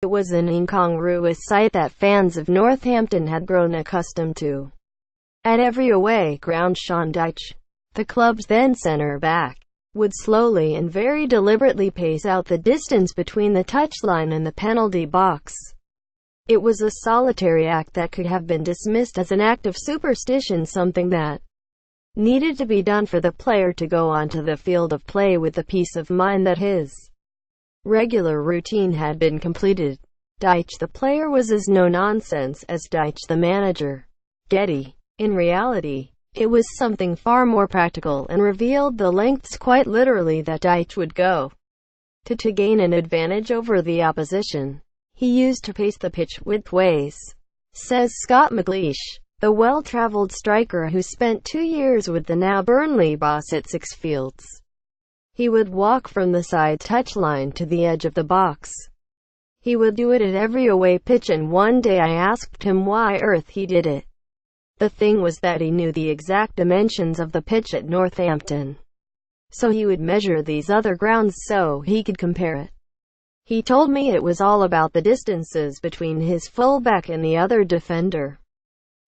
It was an incongruous sight that fans of Northampton had grown accustomed to. At every away ground, Sean Dyche, the club's then centre-back, would slowly and very deliberately pace out the distance between the touchline and the penalty box. It was a solitary act that could have been dismissed as an act of superstition, something that needed to be done for the player to go onto the field of play with the peace of mind that his regular routine had been completed. Dyche the player was as no-nonsense as Dyche the manager. Getty. In reality, it was something far more practical, and revealed the lengths, quite literally, that Dyche would go to gain an advantage over the opposition. He used to pace the pitch with ways, says Scott McLeish, the well-travelled striker who spent 2 years with the now Burnley boss at Chesterfield. He would walk from the side touchline to the edge of the box. He would do it at every away pitch, and one day I asked him why earth he did it. The thing was that he knew the exact dimensions of the pitch at Northampton, so he would measure these other grounds so he could compare it. He told me it was all about the distances between his fullback and the other defender.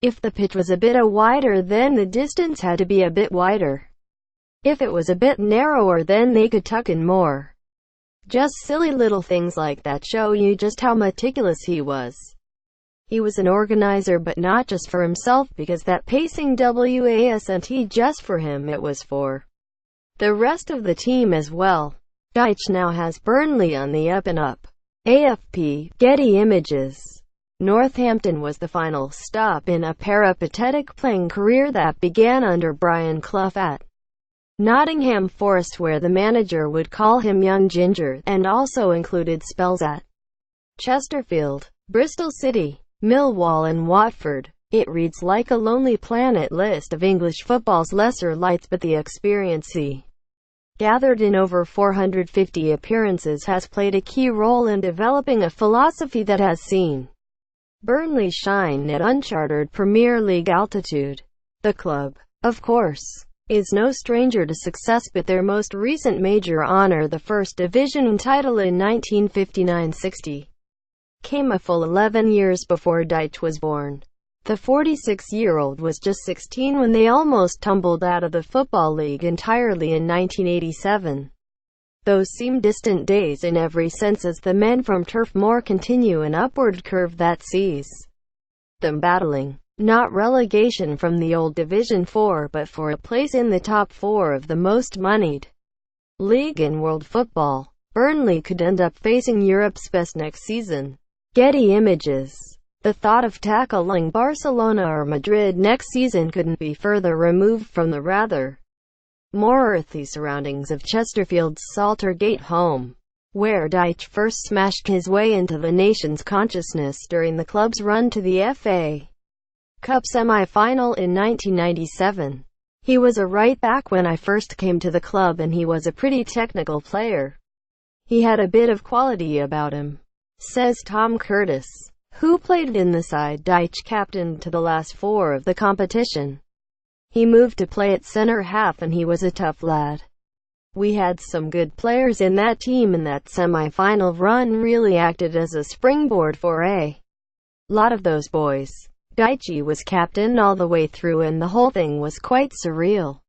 If the pitch was a bit wider, then the distance had to be a bit wider. If it was a bit narrower, then they could tuck in more. Just silly little things like that show you just how meticulous he was. He was an organizer, but not just for himself, because that pacing wasn't just for him, it was for the rest of the team as well. Dyche now has Burnley on the up and up. AFP, Getty Images. Northampton was the final stop in a peripatetic playing career that began under Brian Clough at Nottingham Forest, where the manager would call him Young Ginger, and also included spells at Chesterfield, Bristol City, Millwall and Watford. It reads like a Lonely Planet list of English football's lesser lights, but the experience he gathered in over 450 appearances has played a key role in developing a philosophy that has seen Burnley shine at uncharted Premier League altitude. The club, of course, is no stranger to success, but their most recent major honour, the First Division title in 1959-60, came a full 11 years before Dyche was born. The 46-year-old was just 16 when they almost tumbled out of the Football League entirely in 1987. Those seem distant days in every sense, as the men from Turf Moor continue an upward curve that sees them battling, not relegation from the old Division 4, but for a place in the top 4 of the most moneyed league in world football. Burnley could end up facing Europe's best next season. Getty Images. The thought of tackling Barcelona or Madrid next season couldn't be further removed from the rather more earthy surroundings of Chesterfield's Saltergate home, where Dyche first smashed his way into the nation's consciousness during the club's run to the FA Cup semi-final in 1997. He was a right-back when I first came to the club, and he was a pretty technical player. He had a bit of quality about him, says Tom Curtis, who played in the side Dyche captained to the last 4 of the competition. He moved to play at centre-half, and he was a tough lad. We had some good players in that team, and that semi-final run really acted as a springboard for a lot of those boys. Dyche was captain all the way through, and the whole thing was quite surreal.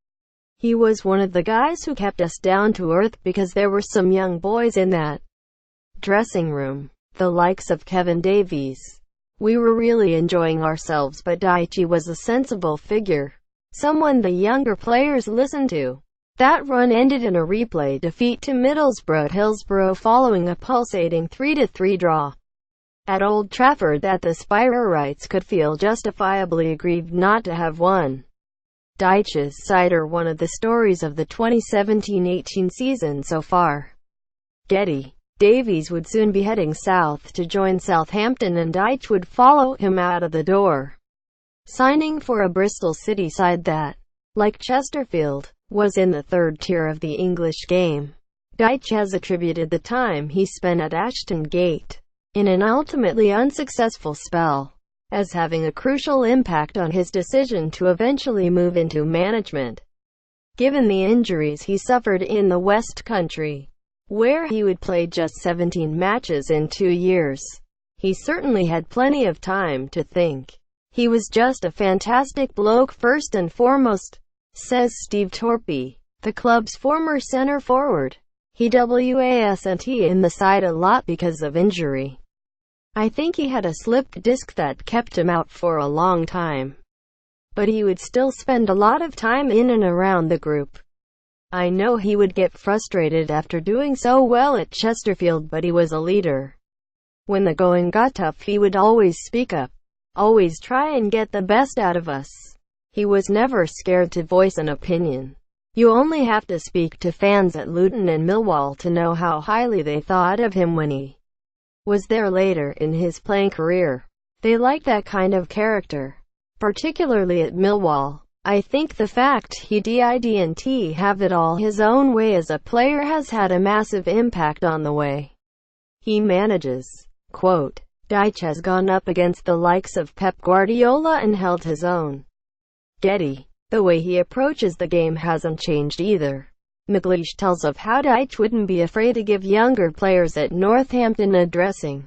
He was one of the guys who kept us down to earth, because there were some young boys in that dressing room, the likes of Kevin Davies. We were really enjoying ourselves, but Dyche was a sensible figure, someone the younger players listened to. That run ended in a replay defeat to Middlesbrough at Hillsborough following a pulsating 3-3 draw at Old Trafford that the Spirerites could feel justifiably aggrieved not to have won. Dyche's side are one of the stories of the 2017-18 season so far. Getty. Davies would soon be heading south to join Southampton, and Dyche would follow him out of the door, signing for a Bristol City side that, like Chesterfield, was in the third tier of the English game. Dyche has attributed the time he spent at Ashton Gate, in an ultimately unsuccessful spell, as having a crucial impact on his decision to eventually move into management. given the injuries he suffered in the West Country, where he would play just 17 matches in 2 years. He certainly had plenty of time to think. He was just a fantastic bloke first and foremost, says Steve Torpey, the club's former center forward. He wasn't in the side a lot because of injury. I think he had a slipped disc that kept him out for a long time. But he would still spend a lot of time in and around the group. I know he would get frustrated after doing so well at Chesterfield, but he was a leader. When the going got tough, he would always speak up, always try and get the best out of us. He was never scared to voice an opinion. You only have to speak to fans at Luton and Millwall to know how highly they thought of him when he was there later in his playing career. They liked that kind of character, particularly at Millwall. I think the fact he didn't have it all his own way as a player has had a massive impact on the way he manages. Quote, Dyche has gone up against the likes of Pep Guardiola and held his own. Getty. The way he approaches the game hasn't changed either. McLeish tells of how Dyche wouldn't be afraid to give younger players at Northampton a dressing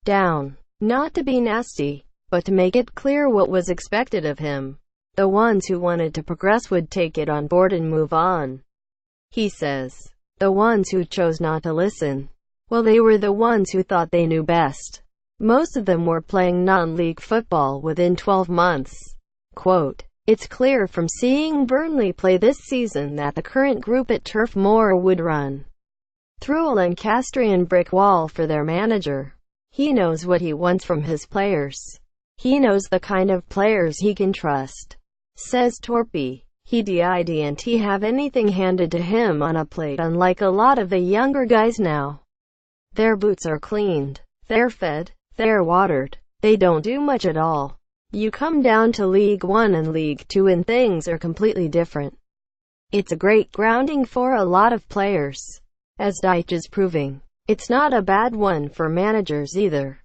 down. Not to be nasty, but to make it clear what was expected of him. The ones who wanted to progress would take it on board and move on. He says, the ones who chose not to listen, well, they were the ones who thought they knew best. Most of them were playing non-league football within 12 months. Quote, it's clear from seeing Burnley play this season that the current group at Turf Moor would run through a Lancastrian brick wall for their manager. He knows what he wants from his players. He knows the kind of players he can trust, says Torpey. He didn't have anything handed to him on a plate, unlike a lot of the younger guys now. Their boots are cleaned, they're fed, they're watered, they don't do much at all. You come down to League One and League Two and things are completely different. It's a great grounding for a lot of players, as Dyche is proving. It's not a bad one for managers either.